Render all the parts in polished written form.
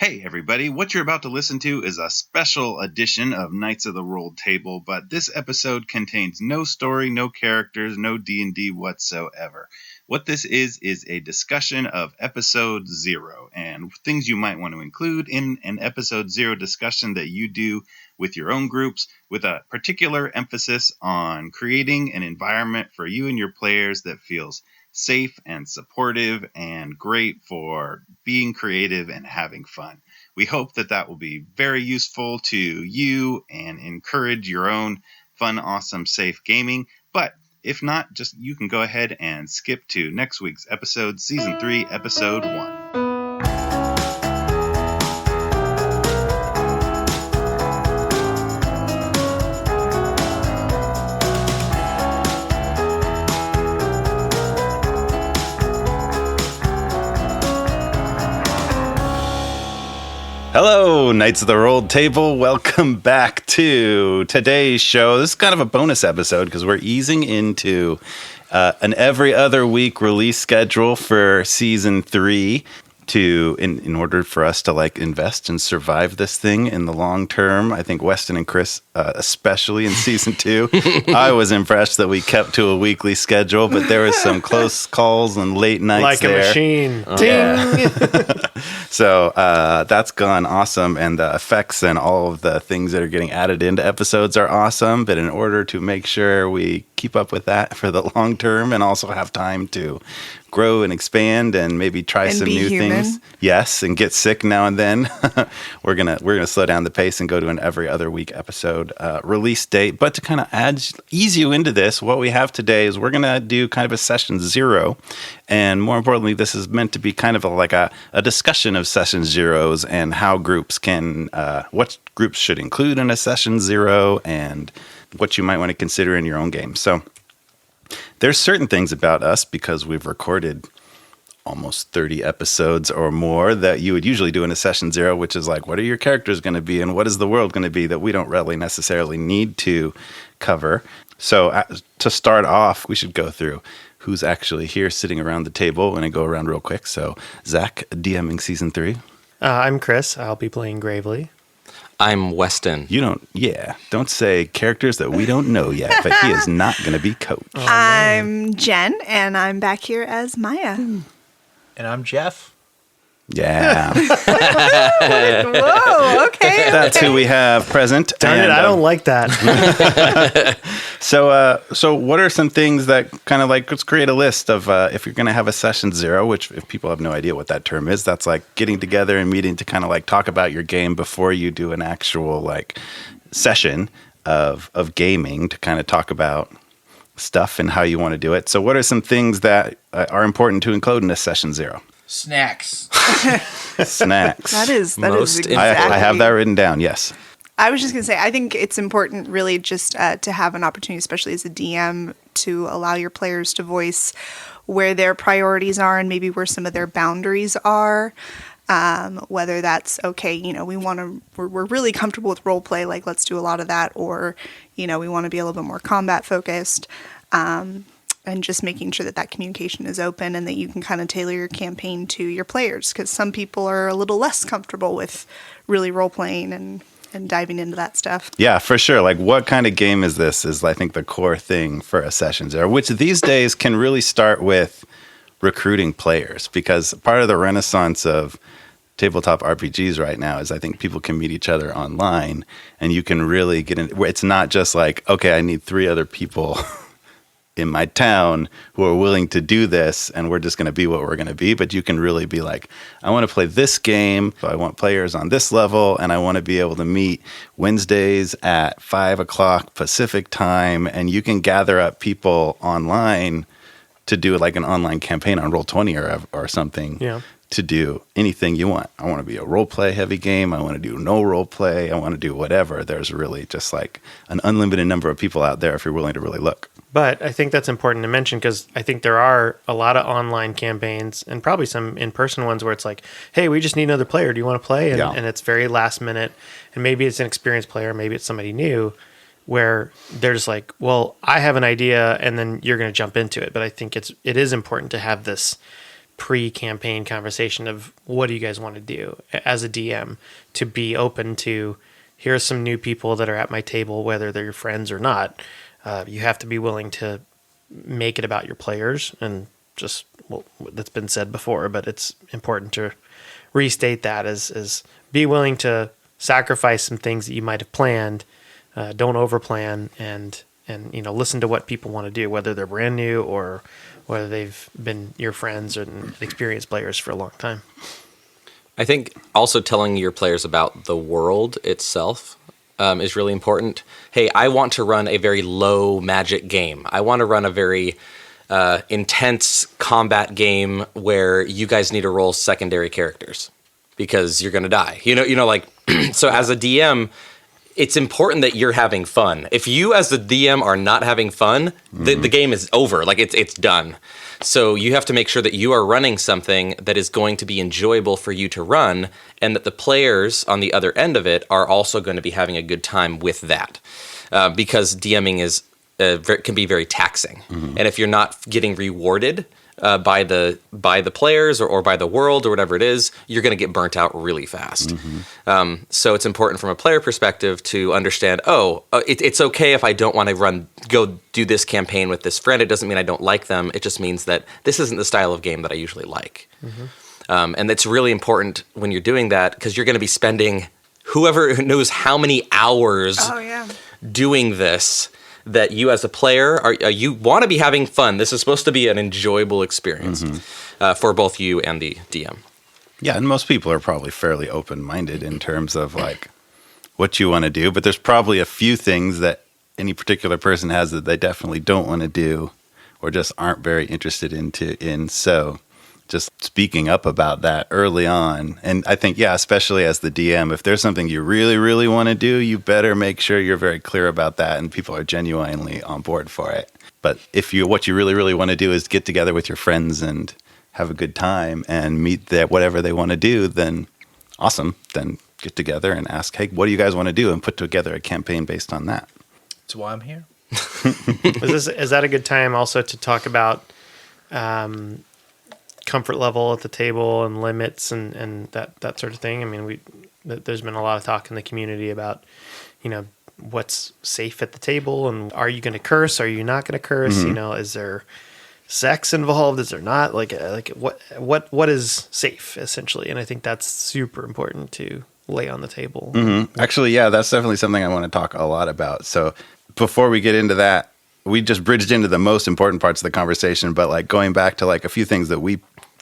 Hey everybody, what you're about to listen to is a special edition of Knights of the Rolled Table, but this episode contains no story, no characters, no D&D whatsoever. What this is a discussion of episode 0 and things you might want to include in an episode 0 discussion that you do with your own groups, with a particular emphasis on creating an environment for you and your players that feels safe and supportive and great for being creative and having fun. We hope that will be very useful to you and encourage your own fun, awesome, safe gaming. But if not, just you can go ahead and skip to next week's episode, Season 3, Episode 1. Hello, Knights of the Rolled Table. Welcome back to today's show. This is kind of a bonus episode because we're easing into an every other week release schedule for Season 3 in order for us to invest and survive this thing in the long term. I think Weston and Chris, especially in Season 2, I was impressed that we kept to a weekly schedule, but there was some close calls and late nights there. Like a machine. Ding! Yeah. So that's gone awesome, and the effects and all of the things that are getting added into episodes are awesome, but in order to make sure we keep up with that for the long term and also have time to grow and expand and maybe try some new things. Yes, and get sick now and then. We're gonna slow down the pace and go to an every other week episode release date. But to kind of ease you into this, what we have today is we're gonna do kind of a session 0, and more importantly, this is meant to be kind of like a discussion of session 0s and how groups can what groups should include in a session 0 and what you might want to consider in your own game. So there's certain things about us, because we've recorded almost 30 episodes or more, that you would usually do in a session 0, which is like, what are your characters going to be and what is the world going to be, that we don't really necessarily need to cover. So to start off, we should go through who's actually here sitting around the table, and I go around real quick. So Zach, DMing Season 3. I'm Chris. I'll be playing Gravely. I'm Weston. Don't say characters that we don't know yet, but he is not going to be coach. I'm Jen, and I'm back here as Maya. And I'm Jeff. Yeah. Whoa, okay. That's who we have present. Darn it, I don't like that. So what are some things that kind of let's create a list of if you're going to have a session 0, which if people have no idea what that term is, that's like getting together and meeting to kind of talk about your game before you do an actual session of gaming, to kind of talk about stuff and how you want to do it. So what are some things that are important to include in a session 0? Snacks. Snacks. That is exactly. I have that written down, yes. I was just going to say, I think it's important really just to have an opportunity, especially as a DM, to allow your players to voice where their priorities are and maybe where some of their boundaries are. Whether that's, okay, we're really comfortable with role play, let's do a lot of that, or, we want to be a little bit more combat focused. And just making sure that communication is open and that you can kind of tailor your campaign to your players, because some people are a little less comfortable with really role-playing and diving into that stuff. Yeah, for sure. What kind of game is this is, I think, the core thing for a session 0, which these days can really start with recruiting players, because part of the renaissance of tabletop RPGs right now is I think people can meet each other online, and you can really get in. It's not just okay, I need 3 other people in my town who are willing to do this, and we're just going to be what we're going to be. But you can really be I want to play this game, so I want players on this level, and I want to be able to meet Wednesdays at 5:00 Pacific time, and you can gather up people online to do an online campaign on Roll20 or something. Yeah. To do anything you want. I want to be a role play heavy game. I want to do no role play. I want to do whatever. There's really just an unlimited number of people out there if you're willing to really look. But I think that's important to mention, because I think there are a lot of online campaigns and probably some in-person ones where it's hey, we just need another player. Do you want to play? And it's very last minute. And maybe it's an experienced player. Maybe it's somebody new, where they're just well, I have an idea, and then you're going to jump into it. But I think it is important to have this pre-campaign conversation of what do you guys want to do as a DM, to be open to, here's some new people that are at my table, whether they're your friends or not. You have to be willing to make it about your players, and just, well, that's been said before, but it's important to restate that as be willing to sacrifice some things that you might have planned. Don't overplan, and listen to what people want to do, whether they're brand new or whether they've been your friends and experienced players for a long time. I think also telling your players about the world itself is really important. Hey, I want to run a very low magic game. I want to run a very intense combat game where you guys need to roll secondary characters because you're going to die. So as a DM, it's important that you're having fun. If you as the DM are not having fun, the game is over. Like it's done. So you have to make sure that you are running something that is going to be enjoyable for you to run, and that the players on the other end of it are also going to be having a good time with that. Because DMing is can be very taxing. And if you're not getting rewarded by the players or by the world or whatever it is, you're going to get burnt out really fast. So it's important from a player perspective to understand, it's okay if I don't want to go do this campaign with this friend. It doesn't mean I don't like them. It just means that this isn't the style of game that I usually like. And it's really important when you're doing that, because you're going to be spending whoever knows how many hours doing this, that you as a player, you want to be having fun. This is supposed to be an enjoyable experience for both you and the DM. Yeah, and most people are probably fairly open-minded in terms of like what you want to do, but there's probably a few things that any particular person has that they definitely don't want to do or just aren't very interested in. So just speaking up about that early on. And I think, especially as the DM, if there's something you really, really want to do, you better make sure you're very clear about that and people are genuinely on board for it. But if what you really, really want to do is get together with your friends and have a good time and meet whatever they want to do, then awesome. Then get together and ask, hey, what do you guys want to do? And put together a campaign based on that. That's why I'm here. Is that a good time also to talk about comfort level at the table and limits and that sort of thing? I mean, there's been a lot of talk in the community about, what's safe at the table, and are you going to curse? Are you not going to curse? Is there sex involved? Is there not? Like what is safe essentially? And I think that's super important to lay on the table. Actually, that's definitely something I want to talk a lot about. So before we get into that, we just bridged into the most important parts of the conversation, but like going back to like a few things that we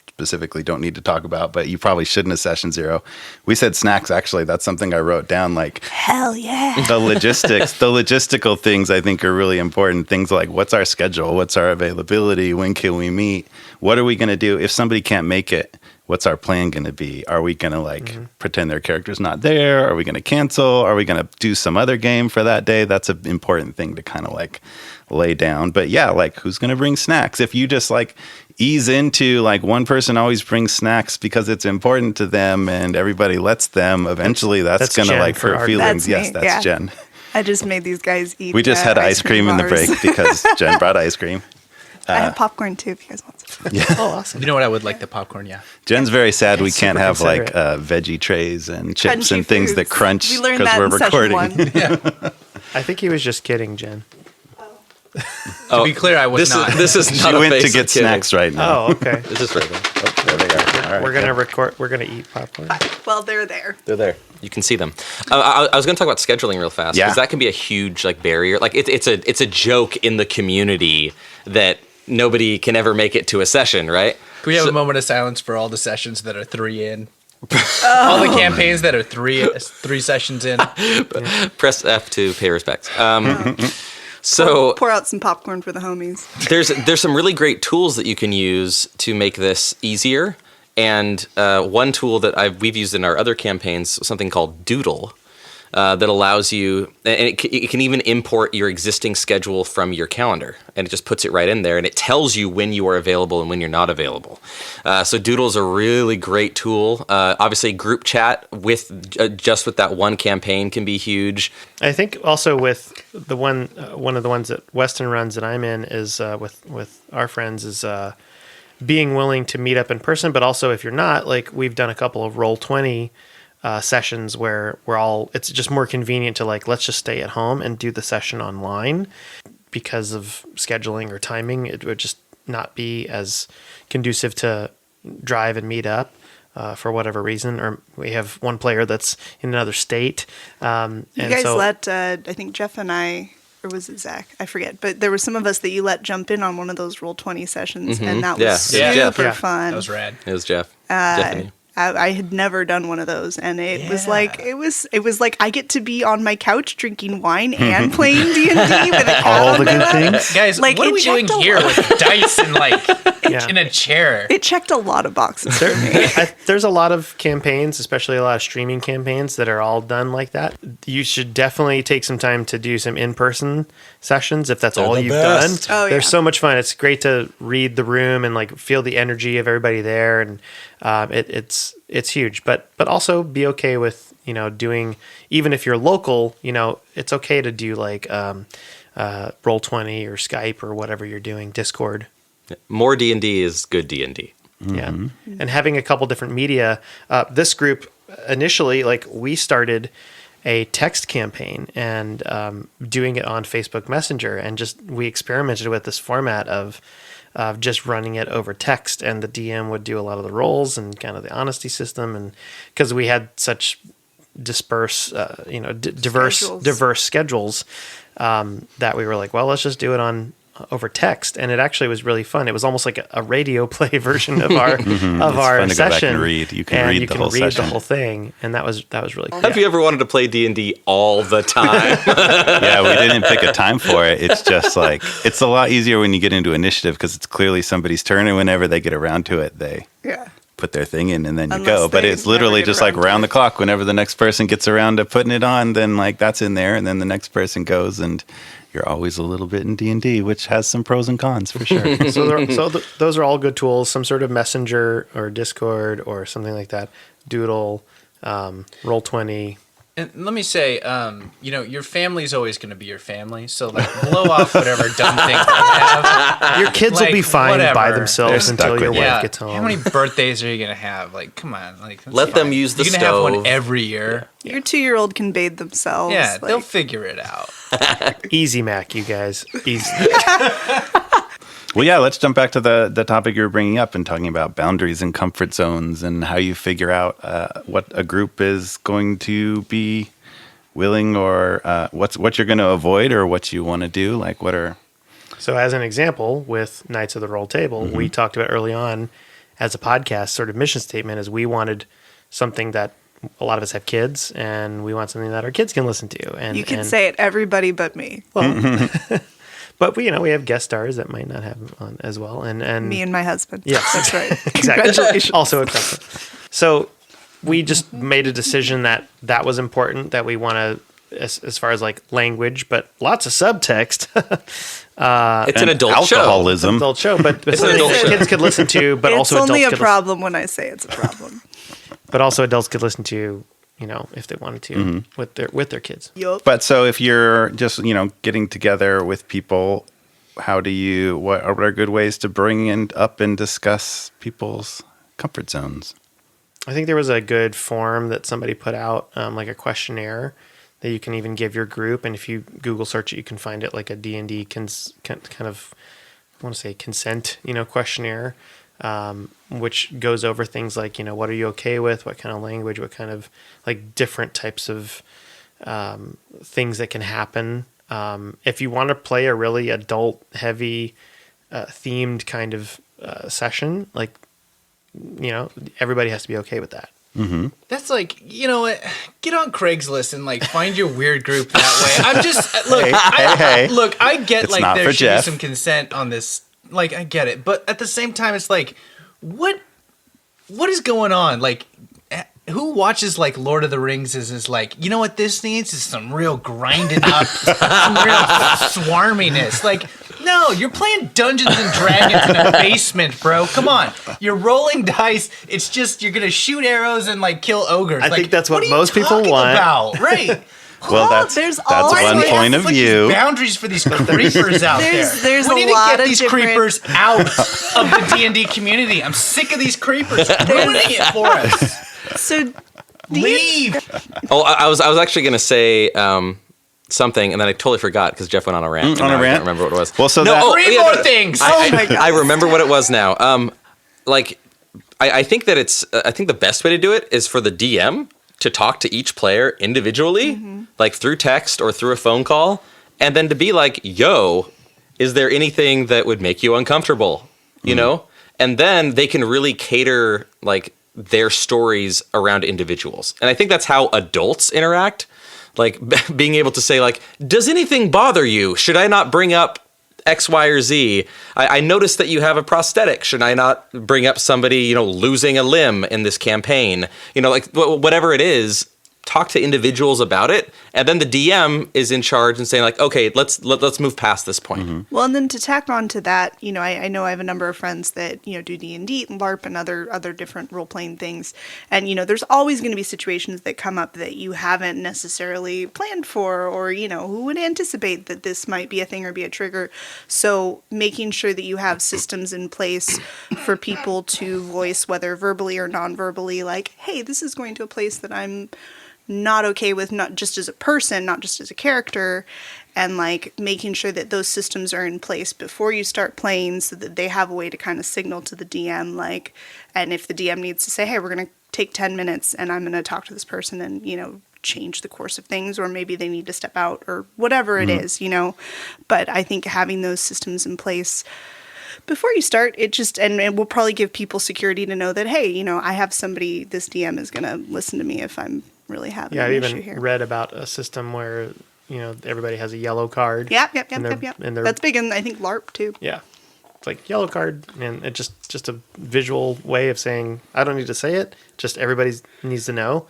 specifically don't need to talk about, but you probably shouldn't have session zero. We said snacks. Actually, that's something I wrote down. Like, hell yeah. The logistical things I think are really important. Things like, what's our schedule? What's our availability? When can we meet? What are we going to do if somebody can't make it? What's our plan going to be? Are we going to pretend their character's not there? Are we going to cancel? Are we going to do some other game for that day? That's an important thing to kind of like lay down. But who's going to bring snacks? If you just ease into one person always brings snacks because it's important to them and everybody lets them, eventually that's going to hurt feelings. That's Jen. I just made these guys eat. We just had ice cream in the break because Jen brought ice cream. I have popcorn too if you guys want some. Oh, awesome. You know what? I would like the popcorn, Jen's very sad we can't have veggie trays and chips Crunchy and things foods. that crunch We learned because that we're in session recording. 1. I think he was just kidding, Jen. To be clear, I was not. This is not She a went face to of get kidding. snacks right now. Oh, okay. This is right there. There they are. All right, We're gonna record. We're gonna eat popcorn. Well, they're there. They're there. You can see them. I was going to talk about scheduling real fast, because that can be a huge barrier. It's a joke in the community that nobody can ever make it to a session, right? Can we have a moment of silence for all the sessions that are 3 in? All the campaigns that are three sessions in. Press F to pay respects. So pour out some popcorn for the homies. there's some really great tools that you can use to make this easier. And one tool that we've used in our other campaigns, something called Doodle, that allows you, and it can even import your existing schedule from your calendar, and it just puts it right in there, and it tells you when you are available and when you're not available. So Doodle is a really great tool. Obviously, group chat with that one campaign can be huge. I think also with the one of the ones that Weston runs that I'm in is with our friends is being willing to meet up in person, but also if you're not, like we've done a couple of Roll20 sessions where it's just more convenient to like, let's just stay at home and do the session online because of scheduling or timing. It would just not be as conducive to drive and meet up for whatever reason, or we have one player that's in another state. You guys let, I think Jeff and I, or was it Zach? I forget. But there were some of us that you let jump in on one of those Roll20 sessions, and that was super fun. That was rad. It was Jeff. Definitely. I had never done one of those, and it was like I get to be on my couch drinking wine and playing D&D with a cat all the on my good lap. things. Guys, Like, what are it we doing checked a here lot. with dice and in a chair? It checked a lot of boxes for me. There's a lot of campaigns, especially a lot of streaming campaigns that are all done like that. You should definitely take some time to do some in-person sessions if that's all you've best. done. Oh, They're yeah. so much fun. It's great to read the room and like feel the energy of everybody there, and it's huge. But also be okay with doing, even if you're local, it's okay to do like Roll20 or Skype or whatever you're doing, Discord. More D&D is good D&D. Yeah. And having a couple different media. This group initially, like we started a text campaign and doing it on Facebook Messenger, and we experimented with this format of just running it over text, and the DM would do a lot of the rolls and kind of the honesty system, and because we had such diverse schedules that we were like, well, let's just do it over text, and it actually was really fun. It was almost like a radio play version of our fun to session. go back and read. You can read the whole session. the whole thing, and that was really cool. Have you ever wanted to play D&D all the time? Yeah, we didn't pick a time for it. It's just like, it's a lot easier when you get into initiative because it's clearly somebody's turn, and whenever they get around to it, they put their thing in and then you go. But it's literally just like round the clock. Whenever the next person gets around to putting it on, then like that's in there, and then the next person goes, and you're always a little bit in D&D, which has some pros and cons for sure. Those are all good tools. Some sort of Messenger or Discord or something like that. Doodle, Roll20. And let me say, your family's always going to be your family. So like, blow off whatever dumb things you have. Your kids will be fine by whatever. themselves They're stuck until your with wife you. gets home. How many birthdays are you going to have? Like, come on. Like, that's Let them fine. use the You're gonna have one stove. every year. Your 2-year-old can bathe themselves. Yeah, they'll like- figure it out. Easy Mac, you guys. Easy. Well, yeah, let's jump back to the topic you were bringing up and talking about boundaries and comfort zones and how you figure out what a group is going to be willing, or what you're going to avoid, or what you want to do. Like, what are... So as an example, with Knights of the Roll Table, we talked about early on as a podcast sort of mission statement is we wanted something that a lot of us have kids, and we want something that our kids can listen to. And You can say it, everybody but me. well, but we have guest stars that might not have them on as well. And Me and my husband. Yes. That's right. Exactly. Congratulations. Also accepted. So we just made a decision that was important, that we want to, as far as like language, but lots of subtext. It's an adult alcoholism. Adult show, but It's an something adult that show. kids could listen to, but It's also only adults a problem when I say it's a problem. but also adults could listen to, if they wanted to with their kids. Yup. But so if you're just, getting together with people, what are good ways to bring up and discuss people's comfort zones? I think there was a good form that somebody put out, like a questionnaire that you can even give your group. And if you Google search it, you can find it like a D&D kind of, I want to say consent, questionnaire, which goes over things like, what are you okay with? What kind of language? What kind of like different types of things that can happen. If you want to play a really adult heavy themed kind of session, like, everybody has to be okay with that. That's like, get on Craigslist and like find your weird group that way. I'm just look, I get It's like not there for should Jeff. be some consent on this. Like, I get it, but at the same time, it's like, what is going on? Like, who watches like Lord of the Rings is like, you know what this needs is some real grinding up, some real swarminess. Like, no, you're playing Dungeons and Dragons in a basement, bro. Come on, you're rolling dice. It's just you're gonna shoot arrows and like kill ogres. I Like, think that's what are you most people talking want. about? Right? Well, that's one point of view. Boundaries for these creepers out there. There's we a need lot to get of these different- creepers out of the D&D community. I'm sick of these creepers ruining it for us. So Leave. Oh, I was actually going to say something, and then I totally forgot because Jeff went on a rant. On a I rant? can't remember what it was. Well, so Three more things. Oh my God. I remember what it was now. I think that I think the best way to do it is for the DM to talk to each player individually, like through text or through a phone call, and then to be like, yo, is there anything that would make you uncomfortable? You know? And then they can really cater like their stories around individuals. And I think that's how adults interact. Like being able to say like, does anything bother you? Should I not bring up X, Y, or Z? I noticed that you have a prosthetic. Should I not bring up somebody, losing a limb in this campaign? Like whatever it is, talk to individuals about it. And then the DM is in charge and saying like, okay, let's move past this point. Well, and then to tack on to that, I know I have a number of friends that, do D&D and LARP and other different role-playing things. And, there's always going to be situations that come up that you haven't necessarily planned for or, who would anticipate that this might be a thing or be a trigger. So making sure that you have systems in place for people to voice, whether verbally or non-verbally, like, hey, this is going to a place that I'm not okay with, not just as a person, not just as a character, and like making sure that those systems are in place before you start playing so that they have a way to kind of signal to the DM, like, and if the DM needs to say, hey, we're going to take 10 minutes and I'm going to talk to this person and, change the course of things, or maybe they need to step out or whatever it is, but I think having those systems in place before you start, and it will probably give people security to know that, hey, I have somebody, this DM is going to listen to me if I'm really having an I've issue even here. read about a system where everybody has a yellow card. Yep. And That's big in, I think, LARP too. Yeah, it's like yellow card, and it just a visual way of saying I don't need to say it. Just everybody needs to know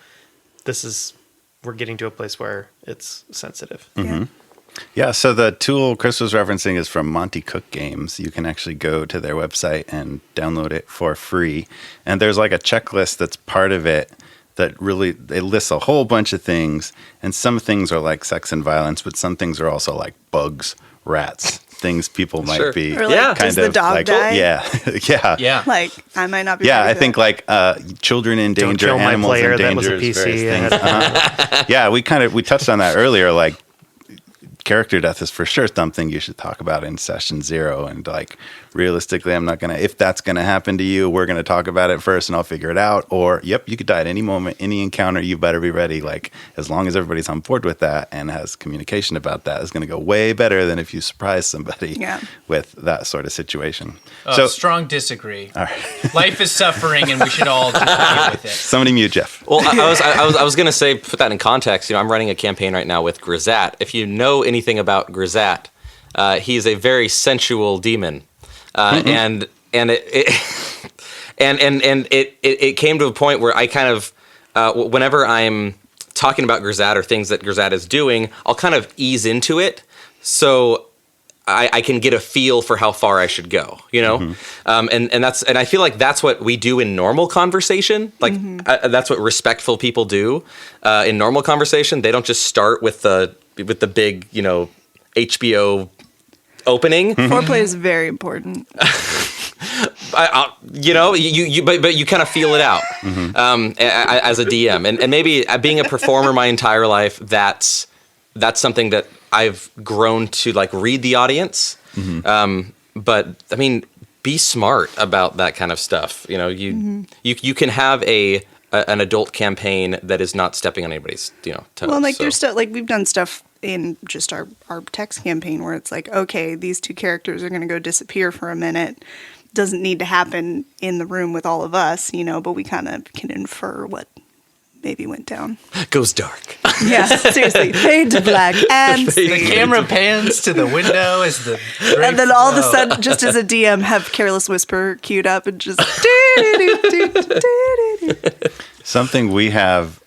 we're getting to a place where it's sensitive. Yeah, so the tool Chris was referencing is from Monty Cook Games. You can actually go to their website and download it for free. And there's like a checklist that's part of it that really, it lists a whole bunch of things. And some things are like sex and violence, but some things are also like bugs, rats, things people might be Or like, does the dog like, die? Yeah. Like, I might not be Yeah, ready I for think that. like children in Don't danger, kill my animals player in that was danger, a PC. various things. Yeah, we touched on that earlier. Like character death is for sure something you should talk about in session 0. And like realistically, I'm not gonna, if that's gonna happen to you, we're gonna talk about it first and I'll figure it out. Or yep, you could die at any moment, any encounter, you better be ready. Like as long as everybody's on board with that and has communication about that, it's gonna go way better than if you surprise somebody with that sort of situation. So strong disagree. All right. Life is suffering and we should all just deal with it. Somebody mute Jeff. Well, I was going to say, put that in context. I'm running a campaign right now with Grisat. If you know anything about Grisat, he's a very sensual demon, and it came to a point where I kind of, whenever I'm talking about Grisat or things that Grisat is doing, I'll kind of ease into it, so I can get a feel for how far I should go, and I feel like that's what we do in normal conversation. Like that's what respectful people do in normal conversation. They don't just start with the big, HBO opening. Foreplay is very important. But you kind of feel it out as a DM, and maybe being a performer my entire life, that's something that I've grown to like read the audience. But I mean, be smart about that kind of stuff. You can have an adult campaign that is not stepping on anybody's toes. Well, like there's stuff like we've done stuff in just our text campaign where it's like, okay, these two characters are going to go disappear for a minute. Doesn't need to happen in the room with all of us, but we kind of can infer what maybe went down. Goes dark. Yeah, seriously. Fade to black and The camera pans to the window as the and then all of a sudden, just as a DM, have Careless Whisper queued up and just Something we have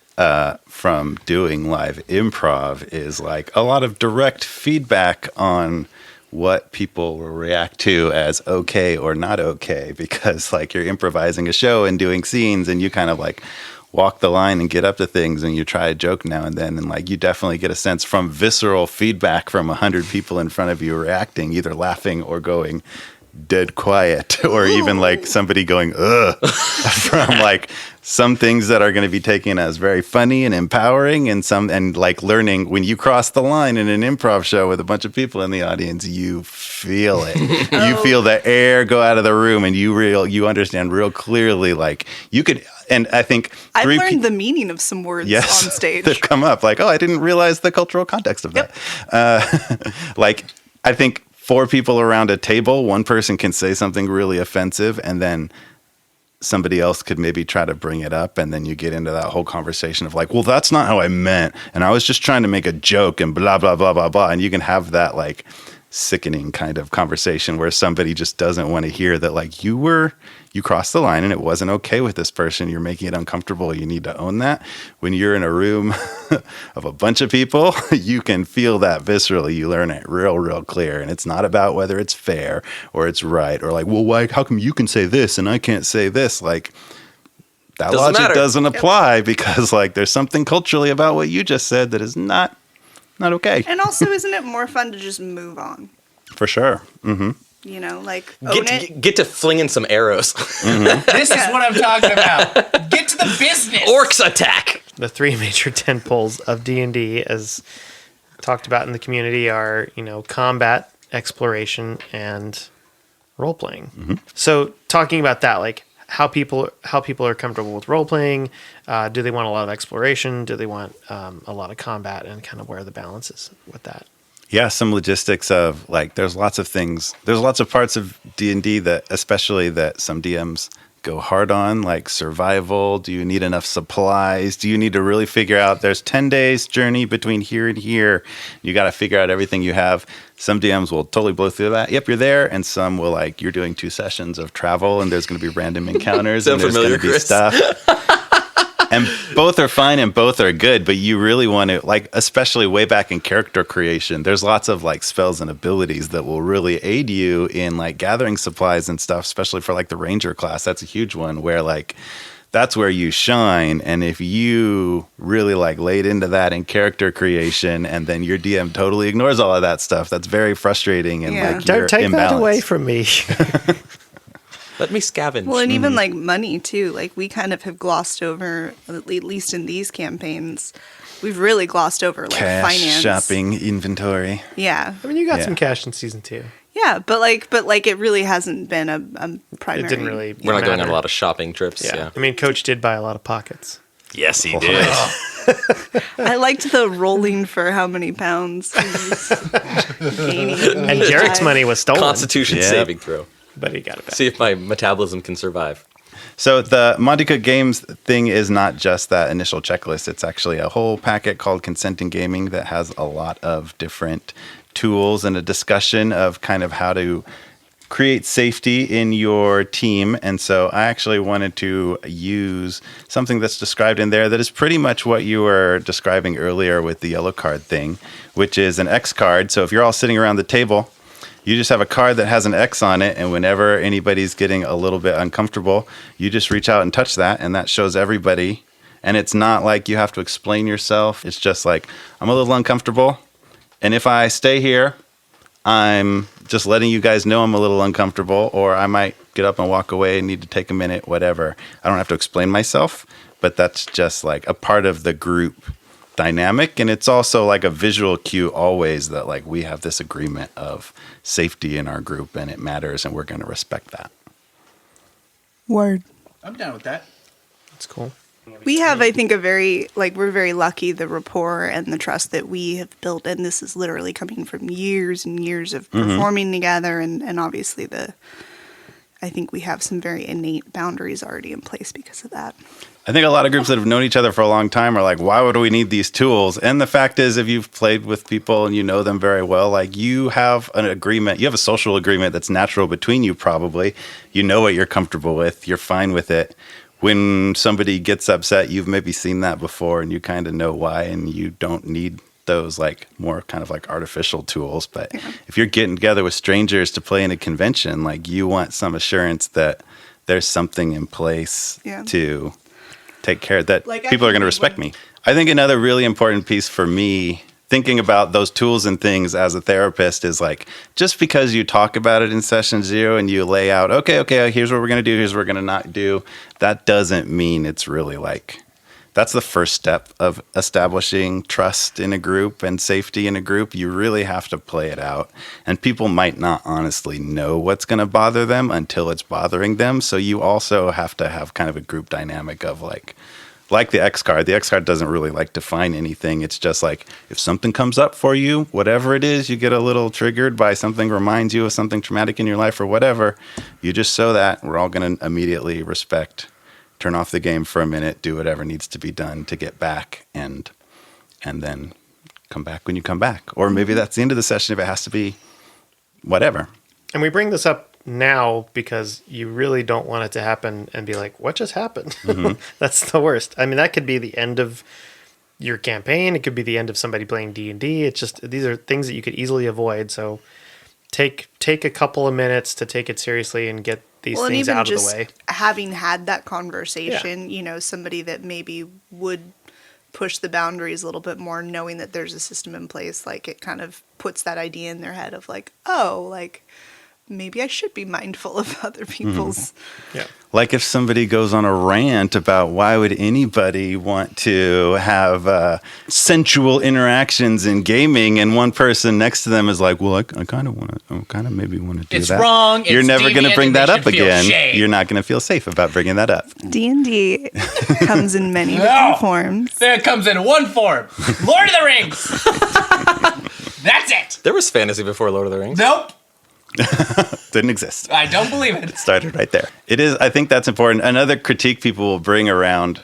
from doing live improv is like a lot of direct feedback on what people will react to as okay or not okay, because like you're improvising a show and doing scenes and you kind of like walk the line and get up to things, and you try a joke now and then, and like you definitely get a sense from visceral feedback from 100 people in front of you reacting, either laughing or going dead quiet, or even like somebody going ugh from like some things that are going to be taken as very funny and empowering, and like learning when you cross the line in an improv show with a bunch of people in the audience, you feel it. You feel the air go out of the room, and you understand real clearly, like you could. And I think I've learned the meaning of some words on stage. They've come up like, oh, I didn't realize the cultural context of that. Like, I think 4 people around a table, one person can say something really offensive, and then somebody else could maybe try to bring it up, and then you get into that whole conversation of like, well, that's not how I meant, and I was just trying to make a joke, and blah, blah, blah, blah, blah. And you can have that like sickening kind of conversation where somebody just doesn't want to hear that, like, you crossed the line and it wasn't okay with this person. You're making it uncomfortable. You need to own that. When you're in a room of a bunch of people, you can feel that viscerally. You learn it real clear. And it's not about whether it's fair or it's right, or like, well, why, how come you can say this and I can't say this? Like, that logic doesn't apply, because like there's something culturally about what you just said that is not okay. And also, isn't it more fun to just move on? For sure. Mm-hmm. You know, like, own it. Get to flinging some arrows. Mm-hmm. This is what I'm talking about. Get to the business. Orcs attack. The 3 major tentpoles of D&D, as talked about in the community, are, you know, combat, exploration, and role-playing. Mm-hmm. So talking about that, like how people are comfortable with role-playing, do they want a lot of exploration? Do they want a lot of combat, and kind of where the balance is with that? Yeah, some logistics of like, there's lots of parts of D&D that, especially that some DMs go hard on, like survival. Do you need enough supplies? Do you need to really figure out there's 10 days journey between here and here? You got to figure out everything you have. Some DMs will totally blow through that. Yep, you're there. And some will like, you're doing 2 sessions of travel and there's going to be random encounters and there's going to be stuff. And both are fine and both are good, but you really want to, like, especially way back in character creation, there's lots of like spells and abilities that will really aid you in like gathering supplies and stuff, especially for like the ranger class. That's a huge one where like, that's where you shine. And if you really like laid into that in character creation and then your DM totally ignores all of that stuff, that's very frustrating. And like, don't take that away from me. Let me scavenge. Well, and even like money too. Like, we kind of have glossed over, at least in these campaigns, we've really glossed over like cash, finance, shopping, inventory. Yeah. I mean, you got some cash in season 2. Yeah, but it really hasn't been a primary. It didn't really. We're not going on matter. a lot of shopping trips. Yeah. I mean, Coach did buy a lot of pockets. Yes, he did. I liked the rolling for how many pounds he's gaining. And Jarek's money was stolen. Constitution saving throw. But he got it back. See if my metabolism can survive. So the Monte Cook Games thing is not just that initial checklist. It's actually a whole packet called Consent in Gaming that has a lot of different tools and a discussion of kind of how to create safety in your team. And so I actually wanted to use something that's described in there that is pretty much what you were describing earlier with the yellow card thing, which is an X card. So if you're all sitting around the table, you just have a card that has an X on it, and whenever anybody's getting a little bit uncomfortable, you just reach out and touch that, and that shows everybody. And it's not like you have to explain yourself. It's just like, I'm a little uncomfortable, and if I stay here, I'm just letting you guys know I'm a little uncomfortable, or I might get up and walk away and need to take a minute, whatever. I don't have to explain myself, but that's just like a part of the group dynamic, and it's also like a visual cue always that like we have this agreement of safety in our group and it matters and we're going to respect that. Word. I'm down with that. That's cool. We have, I think, we're very lucky, the rapport and the trust that we have built, and this is literally coming from years and years of performing together, and obviously I think we have some very innate boundaries already in place because of that. I think a lot of groups that have known each other for a long time are like, why would we need these tools? And the fact is, if you've played with people and you know them very well, like you have an agreement, you have a social agreement that's natural between you probably. You know what you're comfortable with. You're fine with it. When somebody gets upset, you've maybe seen that before and you kind of know why, and you don't need those like more kind of like artificial tools. But if you're getting together with strangers to play in a convention, like you want some assurance that there's something in place to take care that Like, I people are can going to be respect one- me. I think another really important piece for me, thinking about those tools and things as a therapist, is like, just because you talk about it in session 0 and you lay out, okay, here's what we're going to do, here's what we're going to not do, that doesn't mean it's really like, that's the first step of establishing trust in a group and safety in a group. You really have to play it out. And people might not honestly know what's going to bother them until it's bothering them. So you also have to have kind of a group dynamic of like the X card. The X card doesn't really like define anything. It's just like, if something comes up for you, whatever it is, you get a little triggered by something, reminds you of something traumatic in your life or whatever, you just show that. We're all going to immediately respect, turn off the game for a minute, do whatever needs to be done to get back, and then come back when you come back. Or maybe that's the end of the session if it has to be, whatever. And we bring this up now because you really don't want it to happen and be like, what just happened? That's the worst. I mean, that could be the end of your campaign. It could be the end of somebody playing D&D. It's just, these are things that you could easily avoid. So take a couple of minutes to take it seriously and get these Well, and things even out of just the way. having had that conversation, you know, somebody that maybe would push the boundaries a little bit more, knowing that there's a system in place, like it kind of puts that idea in their head of like, oh, like maybe I should be mindful of other people's. Yeah. Like if somebody goes on a rant about why would anybody want to have sensual interactions in gaming, and one person next to them is like, well, I kind of maybe want to do It's that. wrong, You're it's never going to deviant, bring and they that up should feel again. shame. You're not going to feel safe about bringing that up. D&D comes in many No. different forms. There comes in one form. Lord of the Rings. That's it. There was fantasy before Lord of the Rings. Nope. Didn't exist. I don't believe it. Started right there. It is. I think that's important. Another critique people will bring around,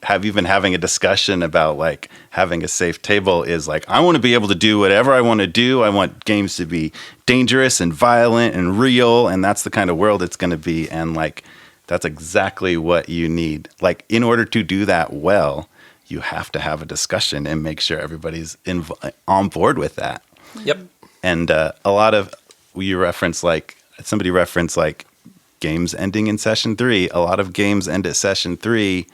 have even having a discussion about like having a safe table, is like, I want to be able to do whatever I want to do. I want games to be dangerous and violent and real, and that's the kind of world it's going to be. And like, that's exactly what you need. Like, in order to do that well, you have to have a discussion and make sure everybody's on board with that. Yep. And a lot of, somebody referenced like games ending in session 3. A lot of games end at session 3,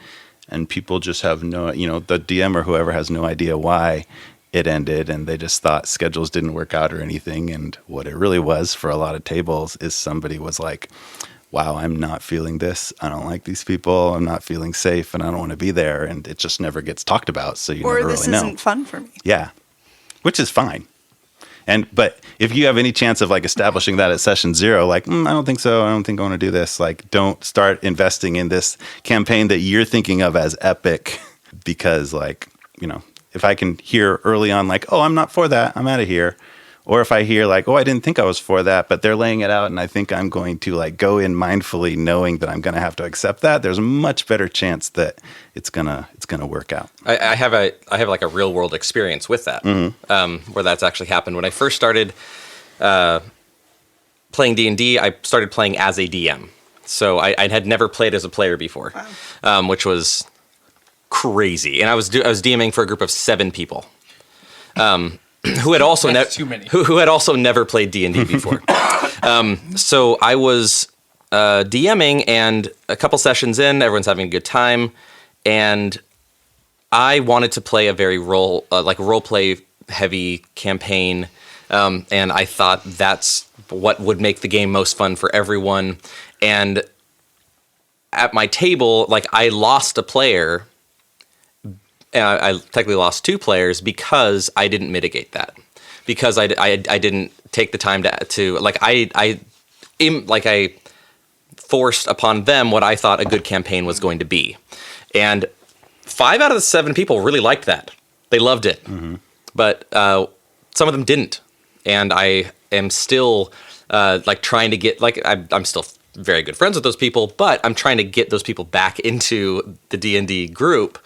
and people just have no, the DM or whoever has no idea why it ended, and they just thought schedules didn't work out or anything. And what it really was for a lot of tables is somebody was like, wow, I'm not feeling this. I don't like these people. I'm not feeling safe, and I don't want to be there. And it just never gets talked about, so you Or never this really know. isn't fun for me. Yeah, which is fine. But if you have any chance of like establishing that at session 0, like, I don't think so. I don't think I want to do this. Like, don't start investing in this campaign that you're thinking of as epic, because like, if I can hear early on, like, oh, I'm not for that, I'm out of here. Or if I hear like, oh, I didn't think I was for that, but they're laying it out, and I think I'm going to like go in mindfully knowing that I'm going to have to accept that, there's a much better chance that it's gonna work out. I have like a real world experience with that, where that's actually happened. When I first started playing D&D, I started playing as a DM. So I had never played as a player before, which was crazy. And I was DMing for a group of 7 people. Who had also who had also never played D&D before. So I was DMing, and a couple sessions in, everyone's having a good time, and I wanted to play a very role play heavy campaign, and I thought that's what would make the game most fun for everyone. And at my table, like, I lost a player. I technically lost 2 players because I didn't mitigate that, because I didn't take the time to like I forced upon them what I thought a good campaign was going to be, and 5 out of the 7 people really liked that. They loved it, but some of them didn't, and I am still trying to get I'm still very good friends with those people, but I'm trying to get those people back into the D&D group.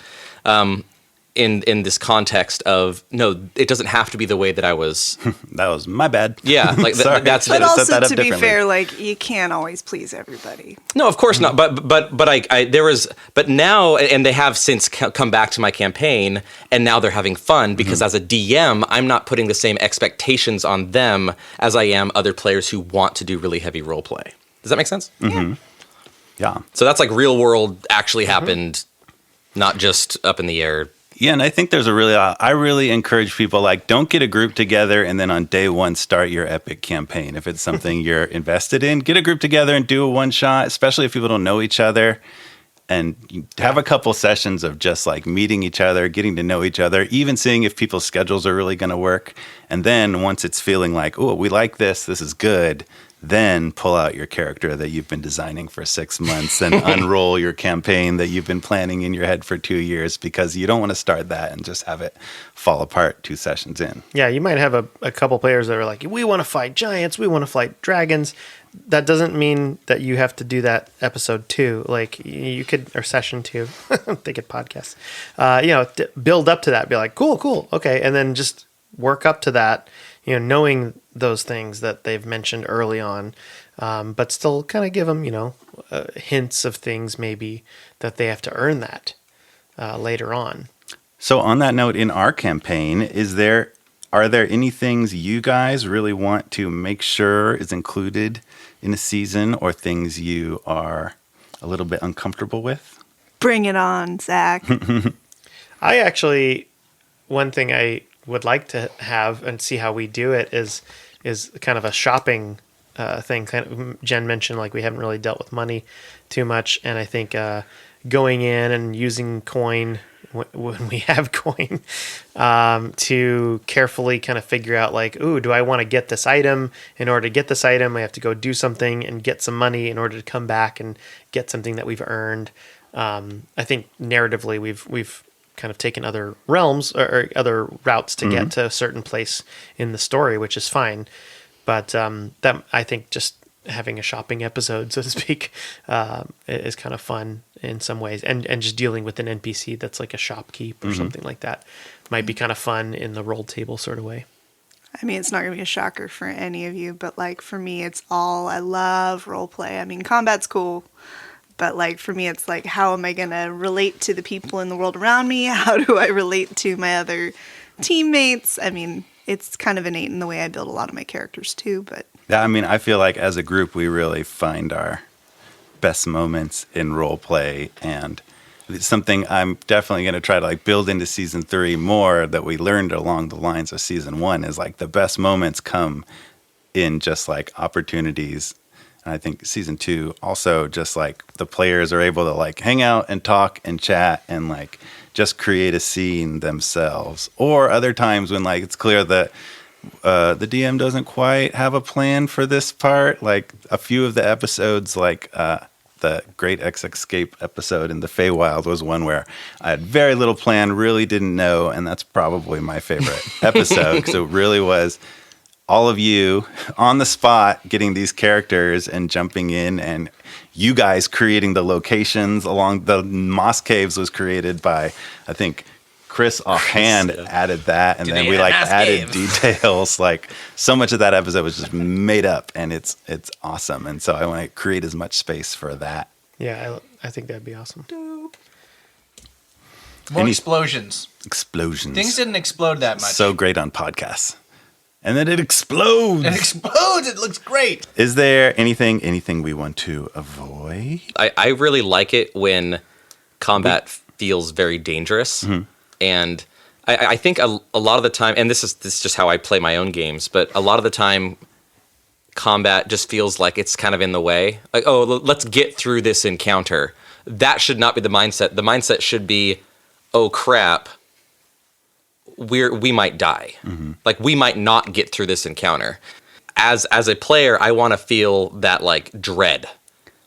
In this context of, no, it doesn't have to be the way that I was. That was my bad. Yeah, like that's. But set also, that up to be differently. fair, like, you can't always please everybody. No, of course not. But I there was, but now, and they have since come back to my campaign, and now they're having fun because as a DM, I'm not putting the same expectations on them as I am other players who want to do really heavy role play. Does that make sense? Yeah. So that's like real world actually happened not just up in the air. Yeah, and I think there's I really encourage people, like, don't get a group together and then on day one start your epic campaign. If it's something you're invested in, get a group together and do a one shot, especially if people don't know each other. And you have a couple sessions of just like meeting each other, getting to know each other, even seeing if people's schedules are really going to work. And then once it's feeling like, oh, we like this is good, then pull out your character that you've been designing for 6 months and unroll your campaign that you've been planning in your head for 2 years, because you don't want to start that and just have it fall apart 2 sessions in. Yeah, you might have a couple players that are like, we want to fight giants, we want to fight dragons. That doesn't mean that you have to do that episode 2. Like, you could, or session 2, they get podcasts. Build up to that. Be like, cool, okay, and then just work up to that. Knowing those things that they've mentioned early on, but still kind of give them, hints of things maybe that they have to earn that later on. So on that note, in our campaign, are there any things you guys really want to make sure is included in a season, or things you are a little bit uncomfortable with? Bring it on, Zach. I actually, one thing I would like to have and see how we do it is kind of a shopping thing. Kind of, Jen mentioned, like, we haven't really dealt with money too much, and I think going in and using coin when we have coin to carefully kind of figure out, like, ooh, do I want to get this item? In order to get this item, I have to go do something and get some money in order to come back and get something that we've earned. I think narratively we've kind of taken other realms or other routes to get to a certain place in the story, which is fine. But that, I think, just having a shopping episode, so to speak, is kind of fun in some ways. And just dealing with an NPC that's like a shopkeep or something like that might be kind of fun in the roll table sort of way. I mean, it's not going to be a shocker for any of you, but like for me, I love role play. I mean, combat's cool. But like for me, it's like, how am I going to relate to the people in the world around me? How do I relate to my other teammates? I mean, it's kind of innate in the way I build a lot of my characters too. But yeah, I mean, I feel like as a group, we really find our best moments in role play, and it's something I'm definitely going to try to like build into season 3 more, that we learned along the lines of season 1, is like the best moments come in just like opportunities. And I think season 2 also, just like the players are able to like hang out and talk and chat and like just create a scene themselves. Or other times when like it's clear that the DM doesn't quite have a plan for this part. Like a few of the episodes, like the Great X Escape episode in the Feywild was one where I had very little plan, really didn't know, and that's probably my favorite episode, because it really was all of you on the spot getting these characters and jumping in, and you guys creating the locations along the Moss Caves was created by, I think, Chris offhand added that, and then we like added details. Like so much of that episode was just made up, and it's awesome. And so I want to create as much space for that. Yeah, I think that'd be awesome. More explosions. Explosions. Things didn't explode that much. So great on podcasts. And then it explodes. It explodes. It looks great. Is there anything we want to avoid? I really like it when combat feels very dangerous. Mm-hmm. And I think a lot of the time, and this is just how I play my own games, but a lot of the time combat just feels like it's kind of in the way. Like, oh, let's get through this encounter. That should not be the mindset. The mindset should be, oh crap, we might die. Mm-hmm. Like we might not get through this encounter. As a player, I want to feel that like dread.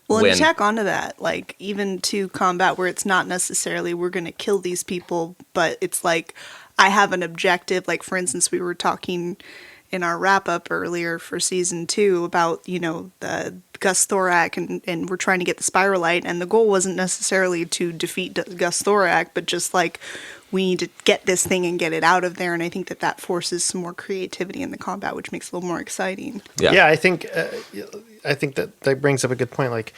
Well, and to tack onto that, like even to combat where it's not necessarily we're going to kill these people, but it's like I have an objective. Like for instance, we were talking in our wrap up earlier for season 2 about, the Gus Thorak and we're trying to get the Spiralite, and the goal wasn't necessarily to defeat Gus Thorak, but just like we need to get this thing and get it out of there. And I think that forces some more creativity in the combat, which makes it a little more exciting. Yeah, I think that brings up a good point. Like,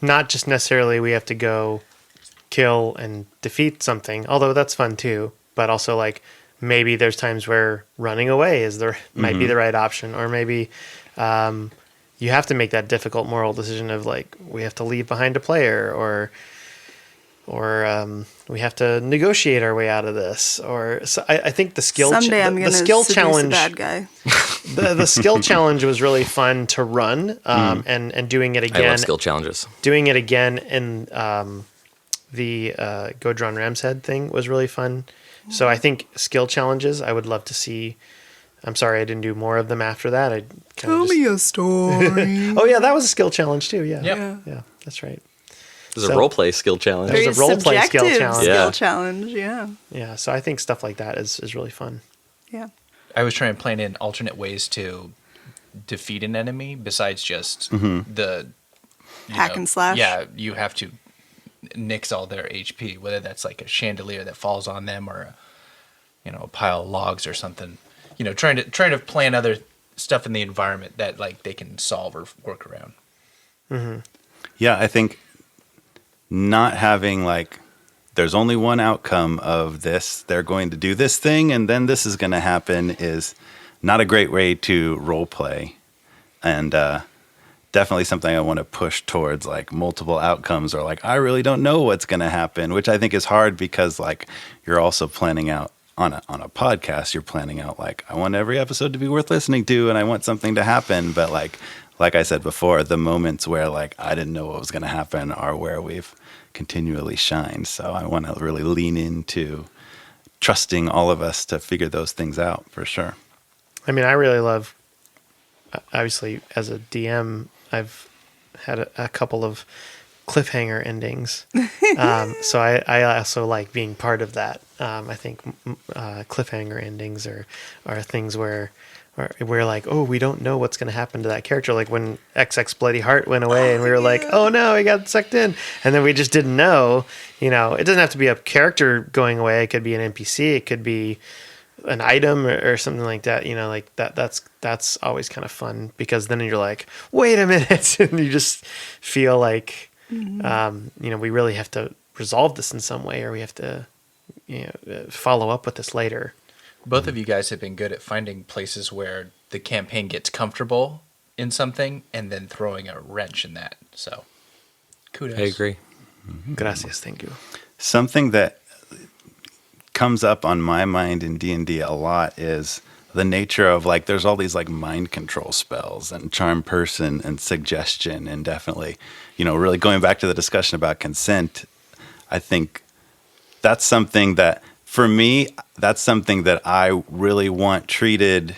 not just necessarily we have to go kill and defeat something, although that's fun too. But also, like, maybe there's times where running away might be the right option, or maybe you have to make that difficult moral decision of like we have to leave behind a player, or we have to negotiate our way out of this. Or so I think the skill Someday I'm going to skill seduce challenge, a bad guy. the skill challenge was really fun to run, and doing it I again. love skill challenges. Doing it again in the Godron Ram's Head thing was really fun. So I think skill challenges I would love to see. I'm sorry I didn't do more of them after that. I Tell me a story. Oh yeah, that was a skill challenge too. Yeah, Yep. yeah, that's right. There's a role play skill challenge. There's Very a role play skill subjective challenge. Yeah. skill challenge, yeah. Yeah, so I think stuff like that is really fun. Yeah. I was trying to plan in alternate ways to defeat an enemy besides just the Hack and slash. Yeah, you have to nix all their HP, whether that's like a chandelier that falls on them or a pile of logs or something. Trying to plan other stuff in the environment that like they can solve or work around. Yeah, I think not having like there's only one outcome of this. They're going to do this thing and then this is going to happen is not a great way to role play. And definitely something I want to push towards, like multiple outcomes or like I really don't know what's going to happen, which I think is hard because like you're also planning out on a podcast, you're planning out like I want every episode to be worth listening to and I want something to happen, but like I said before, the moments where like I didn't know what was going to happen are where we've continually shined. So I want to really lean into trusting all of us to figure those things out for sure. I mean, I really love, obviously as a DM, I've had a couple of cliffhanger endings. So I also like being part of that. I think cliffhanger endings are things where we're like, oh, we don't know what's going to happen to that character. Like when XX Bloody Heart went away and we were like, oh no, he got sucked in. And then we just didn't know, it doesn't have to be a character going away. It could be an NPC. It could be an item or something like that. Like that's always kind of fun because then you're like, wait a minute. And you just feel like, we really have to resolve this in some way, or we have to, follow up with this later. Both of you guys have been good at finding places where the campaign gets comfortable in something and then throwing a wrench in that. So, kudos. I agree. Gracias, thank you. Something that comes up on my mind in D&D a lot is the nature of like there's all these like mind control spells and charm person and suggestion, and definitely, really going back to the discussion about consent, I think that's something that for me, that's something that I really want treated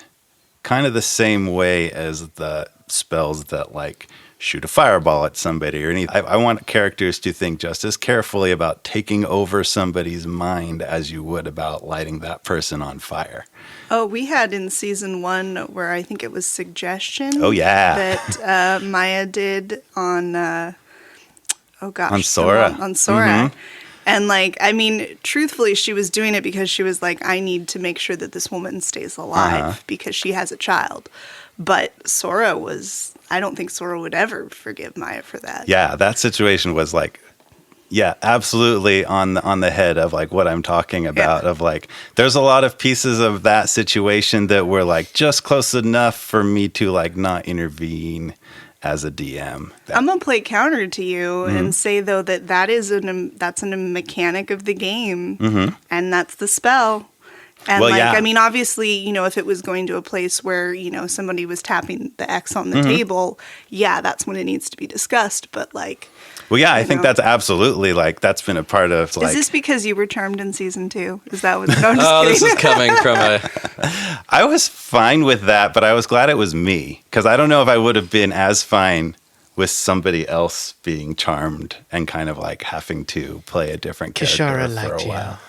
kind of the same way as the spells that like shoot a fireball at somebody or anything. I want characters to think just as carefully about taking over somebody's mind as you would about lighting that person on fire. Oh, we had in season 1 where I think it was suggestion. Oh, yeah. That Maya did on, on Sora. On Sora. And like, I mean, truthfully, she was doing it because she was like, I need to make sure that this woman stays alive because she has a child. But Sora I don't think Sora would ever forgive Maya for that. Yeah, that situation was like, yeah, absolutely on the head of like what I'm talking about. Of like, there's a lot of pieces of that situation that were like just close enough for me to like not intervene as a DM. I'm gonna play counter to you and say though that's a mechanic of the game, and that's the spell. And well, I mean, obviously, if it was going to a place where somebody was tapping the X on the table, that's when it needs to be discussed. But like, well, yeah, I think that's absolutely like that's been a part of like. Is this because you were charmed in season 2? Is that what? No, I'm just kidding. This is coming from a. I was fine with that, but I was glad it was me because I don't know if I would have been as fine with somebody else being charmed and kind of like having to play a different character Kishara for a while.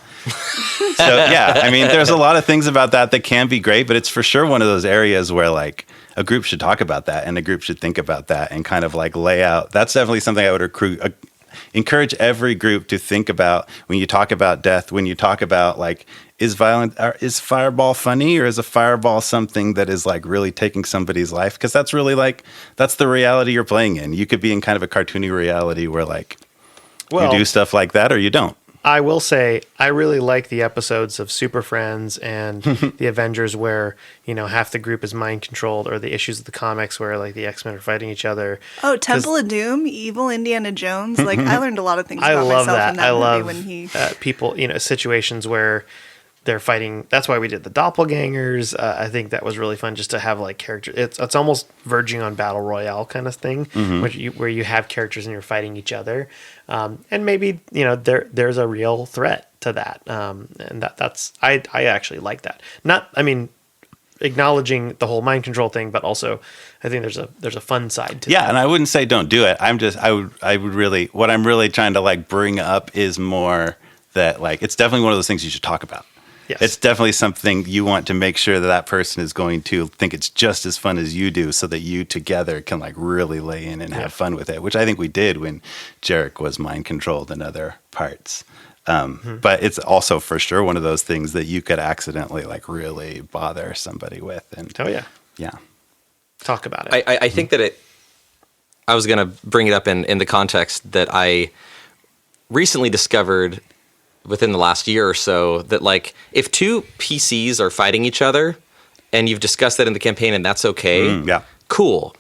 So yeah, I mean, there's a lot of things about that can be great, but it's for sure one of those areas where like a group should talk about that and a group should think about that and kind of like lay out. That's definitely something I would encourage every group to think about when you talk about death, when you talk about like, is fireball funny or is a fireball something that is like really taking somebody's life? Because that's really like, that's the reality you're playing in. You could be in kind of a cartoony reality where like you do stuff like that or you don't. I will say I really like the episodes of Super Friends and the Avengers where, half the group is mind controlled, or the issues of the comics where like the X-Men are fighting each other. Oh, Temple of Doom, evil Indiana Jones. Like I learned a lot of things about myself in that movie when he people, situations where they're fighting. That's why we did the doppelgangers. I think that was really fun just to have like characters. It's almost verging on battle royale kind of thing, where you have characters and you're fighting each other, and maybe there's a real threat to that, and that's I actually like that. Acknowledging the whole mind control thing, but also I think there's a fun side to that. And I wouldn't say don't do it. What I'm really trying to like bring up is more that like it's definitely one of those things you should talk about. Yes. It's definitely something you want to make sure that person is going to think it's just as fun as you do, so that you together can like really lay in and have fun with it, which I think we did when Jarek was mind controlled in other parts. But it's also for sure one of those things that you could accidentally like really bother somebody with. And yeah. Talk about it. I think that I was going to bring it up in the context that I recently discovered within the last year or so that like if two PCs are fighting each other and you've discussed that in the campaign and that's okay, cool.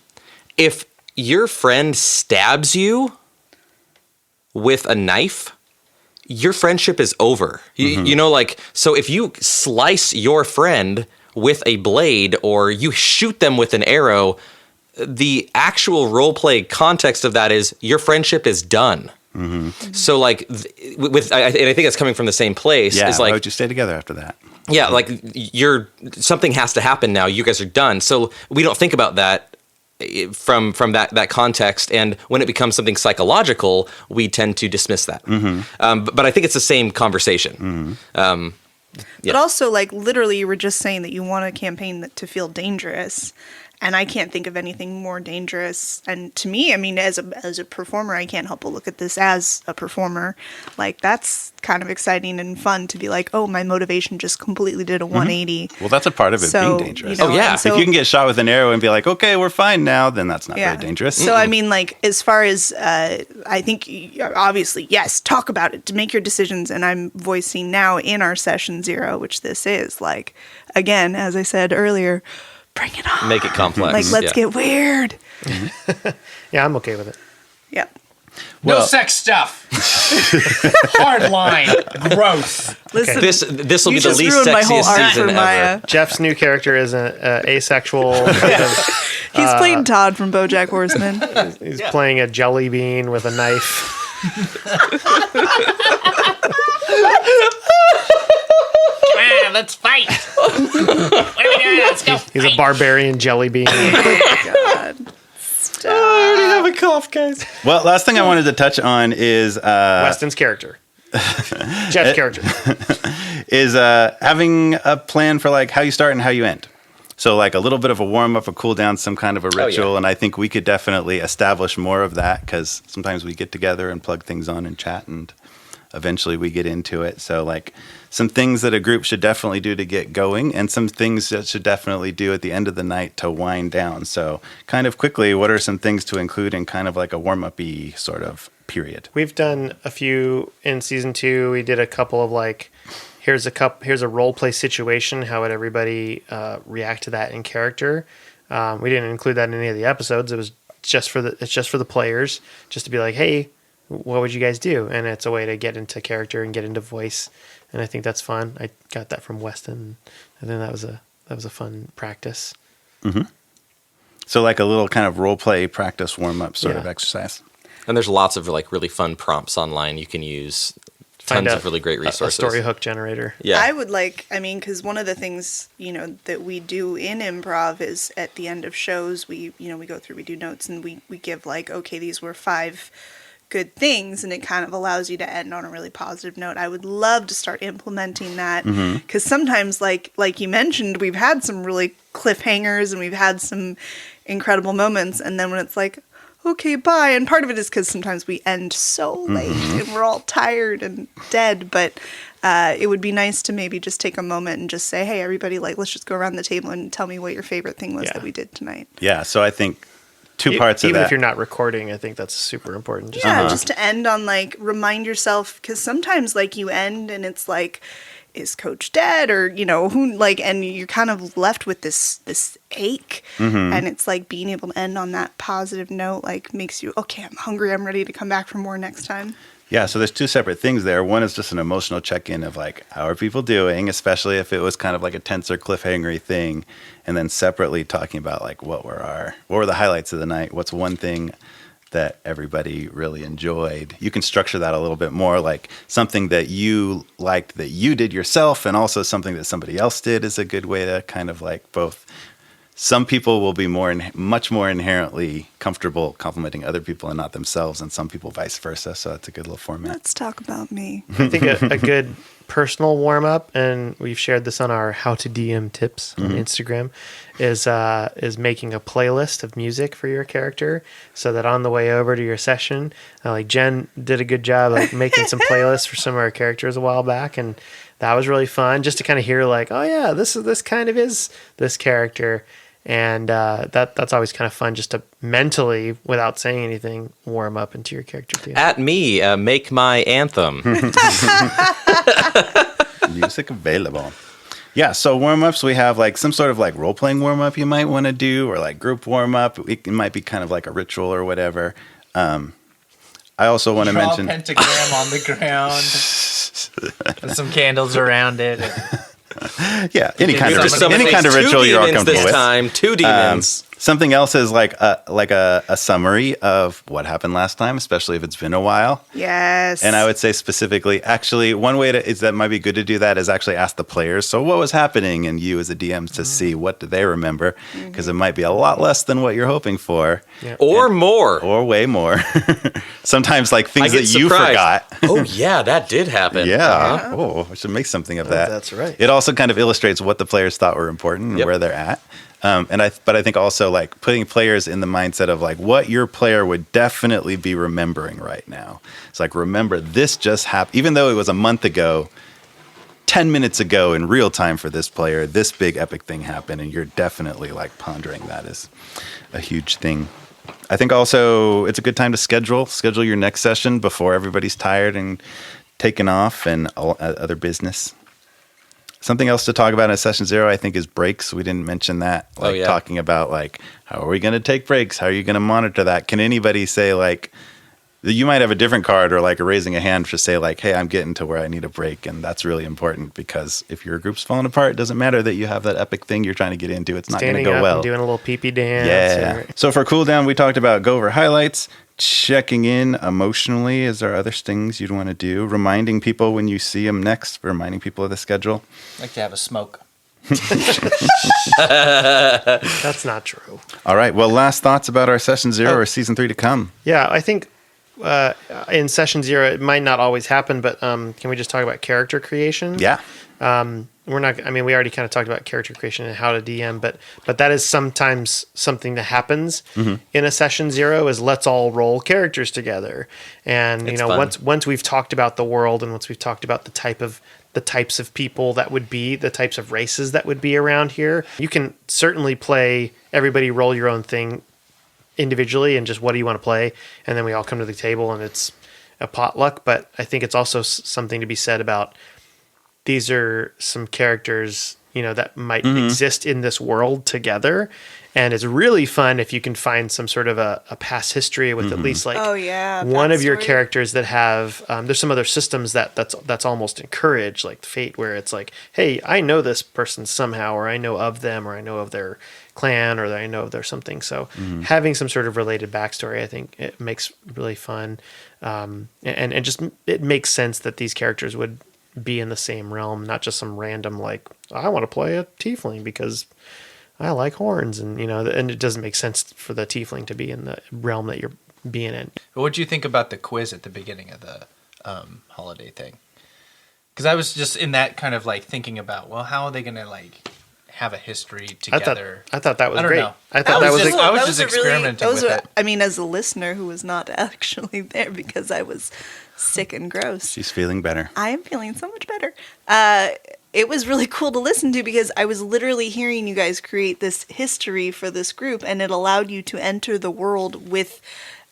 If your friend stabs you with a knife, your friendship is over. So if you slice your friend with a blade or you shoot them with an arrow, the actual roleplay context of that is your friendship is done. So like and I think that's coming from the same place. Yeah, is like, why would you stay together after that? Yeah, like something has to happen now. You guys are done. So we don't think about that from that context, and when it becomes something psychological, we tend to dismiss that. But I think it's the same conversation. But also, like, literally, you were just saying that you want a campaign to feel dangerous. And I can't think of anything more dangerous. And to me, I mean, as a performer, I can't help but look at this as a performer. Like, that's kind of exciting and fun to be like, oh, my motivation just completely did a 180. Well, that's a part of it being dangerous. So, if you can get shot with an arrow and be like, okay, we're fine now, then that's not very dangerous. So, I mean, like, as far as, I think, obviously, yes, talk about it, to make your decisions. And I'm voicing now in our session 0, which this is, like, again, as I said earlier, bring it on. Make it complex. Like, let's get weird. Yeah, I'm okay with it. Yep. No sex stuff. Hard line. Gross. Listen, this will be the least ruined my whole sexiest art season for Maya. ever. Jeff's new character is an asexual. He's playing Todd from BoJack Horseman. He's playing a jelly bean with a knife. Let's fight. What are we doing? Let's go. He's a barbarian jelly bean. God. Stop. I already have a cough, guys. Well, last thing I wanted to touch on is Weston's character. Jeff's character. is having a plan for like how you start and how you end. So like a little bit of a warm up, a cool down, some kind of a ritual. And I think we could definitely establish more of that, because sometimes we get together and plug things on and chat, and eventually we get into it. So like some things that a group should definitely do to get going, and some things that should definitely do at the end of the night to wind down. So kind of quickly, what are some things to include in kind of like a warm-up-y sort of period? We've done a few in season 2. We did a couple of like, here's a role play situation. How would everybody react to that in character? We didn't include that in any of the episodes. It's just for the players, just to be like, hey, what would you guys do? And it's a way to get into character and get into voice. And I think that's fun. I got that from Weston. I think that was a fun practice. Mm-hmm. So like a little kind of role play practice warm up sort of exercise. And there's lots of like really fun prompts online you can use. Tons of really great resources. A story hook generator. Yeah. I would because one of the things, that we do in improv is at the end of shows, we go through, we do notes, and we give like, okay, these were 5 good things, and it kind of allows you to end on a really positive note. I would love to start implementing that, because sometimes, like you mentioned, we've had some really cliffhangers and we've had some incredible moments, and then when it's like, okay, bye, and part of it is because sometimes we end so late and we're all tired and dead, but it would be nice to maybe just take a moment and just say, hey, everybody, like, let's just go around the table and tell me what your favorite thing was that we did tonight. Yeah, so I think two parts of even that. if you're not recording, I think that's super important. Just Yeah, just to end on like remind yourself, because sometimes like you end and it's like, is Coach dead, or who, like, and you're kind of left with this ache, and it's like being able to end on that positive note like makes you okay. I'm hungry. I'm ready to come back for more next time. Yeah, so there's two separate things there. One is just an emotional check-in of like, how are people doing, especially if it was kind of like a tense or cliffhangery thing, and then separately talking about like what were the highlights of the night? What's one thing that everybody really enjoyed? You can structure that a little bit more, like something that you liked that you did yourself, and also something that somebody else did is a good way to kind of like both. Some people will be much more inherently comfortable complimenting other people and not themselves, and some people vice versa. So that's a good little format. Let's talk about me. I think a good personal warm up, and we've shared this on our How to DM tips on Instagram, is making a playlist of music for your character, so that on the way over to your session, like Jen did a good job like making some playlists for some of our characters a while back, and that was really fun just to kind of hear like, oh yeah, this kind of is this character. And that's always kind of fun just to mentally, without saying anything, warm up into your character too. At me, make my anthem. Music available. Yeah, so warm-ups, we have like some sort of like role-playing warm-up you might want to do, or like group warm-up. It might be kind of like a ritual or whatever. I also want to mention... Draw a pentagram on the ground. Put some candles around it. Yeah, any kind of Two ritual you're all demons comfortable this with. time. Two demons. Something else is like a summary of what happened last time, especially if it's been a while. Yes. And I would say specifically, actually, one way that might be good to do that is actually ask the players, so what was happening, and you as a DM to see what do they remember, because it might be a lot less than what you're hoping for. Yeah. Or more. Or way more. Sometimes like things that you forgot. Oh, yeah, that did happen. Yeah. Oh, I should make something of that. That's right. It also kind of illustrates what the players thought were important and where they're at. But I think also like putting players in the mindset of like what your player would definitely be remembering right now. It's like, remember, this just happened, even though it was a month ago, 10 minutes ago in real time for this player, this big epic thing happened, and you're definitely like pondering that is a huge thing. I think also it's a good time to schedule your next session before everybody's tired and taken off and all other business. Something else to talk about in session 0, I think, is breaks. We didn't mention that. Like talking about like, how are we going to take breaks? How are you going to monitor that? Can anybody say like, you might have a different card or like raising a hand to say like, hey, I'm getting to where I need a break. And that's really important, because if your group's falling apart, it doesn't matter that you have that epic thing you're trying to get into. It's not going to go well. And doing a little pee-pee dance. Yeah. So for cooldown, we talked about go over highlights, checking in emotionally. Is there other things you'd want to do? Reminding people when you see them next, reminding people of the schedule. I like to have a smoke. That's not true. All right. Well, last thoughts about our session 0 or season 3 to come. Yeah, I think in session 0, it might not always happen, but can we just talk about character creation? Yeah. We're not. I mean, we already kind of talked about character creation and how to DM, but that is sometimes something that happens in a session 0. Is let's all roll characters together, and It's fun. once we've talked about the world, and once we've talked about the types of people that would be, the types of races that would be around here, you can certainly play. Everybody roll your own thing individually, and just what do you want to play, and then we all come to the table and it's a potluck. But I think it's also something to be said about. These are some characters, that might exist in this world together. And it's really fun if you can find some sort of a past history with at least like one of your characters that have, there's some other systems that's almost encouraged, like Fate, where it's like, hey, I know this person somehow, or I know of them, or I know of their clan, or I know of their something. So having some sort of related backstory, I think it makes really fun. And just, it makes sense that these characters would be in the same realm, not just some random like, I want to play a tiefling because I like horns, and and it doesn't make sense for the tiefling to be in the realm that you're being in. What do you think about the quiz at the beginning of the holiday thing? Because I was just in that kind of like thinking about, well, how are they going to like have a history together? I thought that was don't great. know. I thought I was That just a experimenting with it. I mean, as a listener who was not actually there because I was sick and gross. She's feeling better. I am feeling so much better. it was really cool to listen to because I was literally hearing you guys create this history for this group, and it allowed you to enter the world with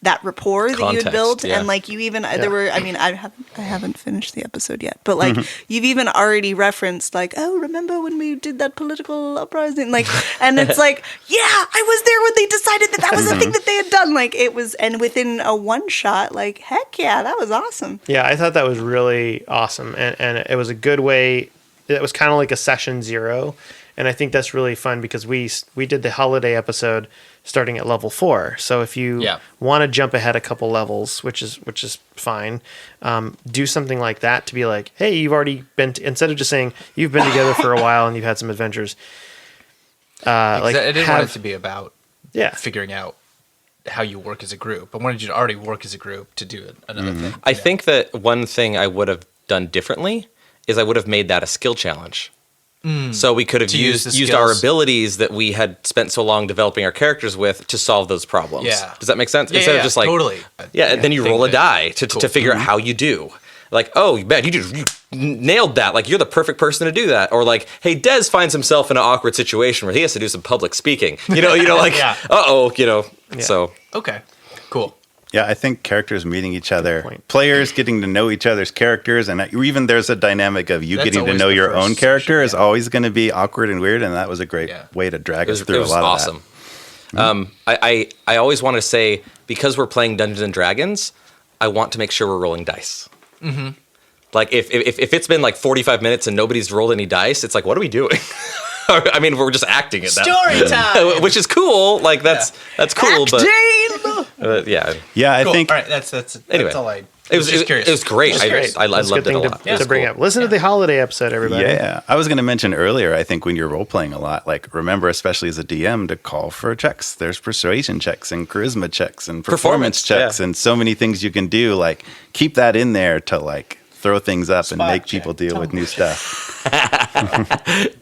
that rapport that you had Context, built. yeah. And like you even there were, I mean, I haven't finished the episode yet, but like you've even already referenced like, oh, remember when we did that political uprising, like, and it's like, yeah, I was there when they decided that was the thing that they had done. Like it was, and within a one shot, like, heck yeah, that was awesome. Yeah, I thought that was really awesome, and it was a good way. It was kind of like a session 0, and I think that's really fun because we did the holiday episode starting at level 4. So if you want to jump ahead a couple levels, which is fine, do something like that to be like, hey, you've already been instead of just saying you've been together for a while and you've had some adventures. Like I didn't want it to be about figuring out how you work as a group. I wanted you to already work as a group to do another thing. I think that one thing I would have done differently is I would have made that a skill challenge. So we could have used our abilities that we had spent so long developing our characters with to solve those problems. Yeah. Does that make sense? Yeah, Instead of just like totally. and then you roll a die to figure out how you do. Like, oh, man, you nailed that. Like, you're the perfect person to do that. Or like, hey, Des finds himself in an awkward situation where he has to do some public speaking. You know, like, so. Okay, cool. Yeah, I think characters meeting each other, players getting to know each other's characters, and even there's a dynamic of you getting to know your own character is always going to be awkward and weird, and that was a great way to drag us through a lot of that. It was awesome. I always want to say, because we're playing Dungeons and Dragons, I want to make sure we're rolling dice. Mm-hmm. Like, if it's been like 45 minutes and nobody's rolled any dice, it's like, what are we doing? I mean, we're just acting it. Story time! Which is cool. Like, that's cool, but... yeah. Yeah, cool. I think... All right, that's all I... It was curious. It was great. I loved it a lot. To bring up. Listen to the holiday episode, everybody. Yeah, I was going to mention earlier, I think when you're role-playing a lot, like, remember, especially as a DM, to call for checks. There's persuasion checks and charisma checks and performance checks and so many things you can do. Like, keep that in there to, like, throw things up and make people deal with new stuff.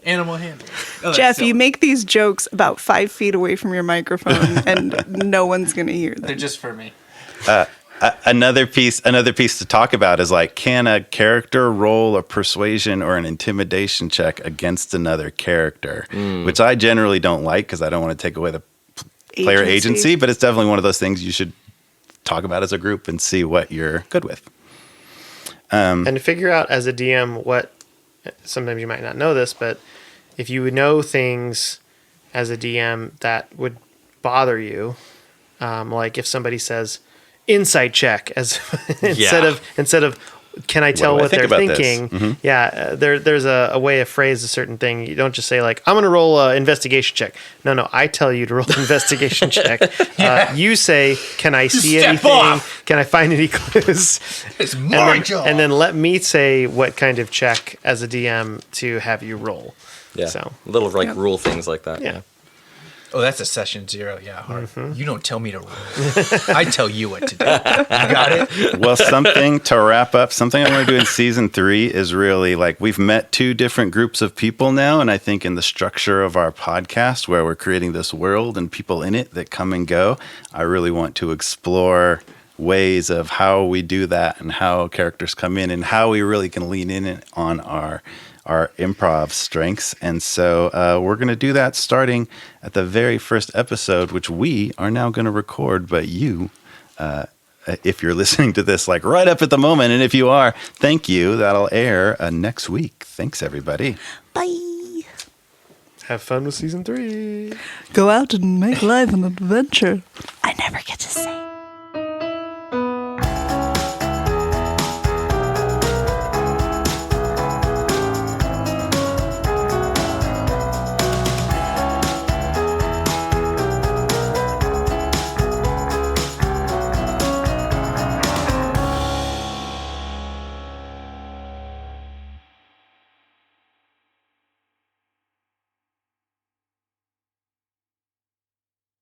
Animal handling. Jeff, you make these jokes about 5 feet away from your microphone, and no one's going to hear them. They're just for me. Another piece to talk about is like, can a character roll a persuasion or an intimidation check against another character? Which I generally don't like because I don't want to take away the player agency, but it's definitely one of those things you should talk about as a group and see what you're good with. And to figure out as a DM what, sometimes you might not know this, but if you know things as a DM that would bother you, like if somebody says insight check as instead of can I tell what they're thinking? Mm-hmm. Yeah, there's a way to phrase a certain thing. You don't just say like, I'm going to roll an investigation check. No, I tell you to roll an investigation check. You say, can I see anything? Off. Can I find any clues? It's my job. And then let me say what kind of check as a DM to have you roll. Yeah, so little rule things like that. Yeah. Oh, that's a session 0. Yeah, hard. Mm-hmm. You don't tell me to roll. I tell you what to do. You got it? Well, something to wrap up, something I want to do in season 3 is really like, we've met 2 different groups of people now. And I think in the structure of our podcast where we're creating this world and people in it that come and go, I really want to explore ways of how we do that and how characters come in and how we really can lean in on our improv strengths. And so we're going to do that starting at the very first episode, which we are now going to record. But you, if you're listening to this like right up at the moment, and if you are, thank you. That'll air next week. Thanks, everybody. Bye. Have fun with season 3. Go out and make life an adventure. I never get to say.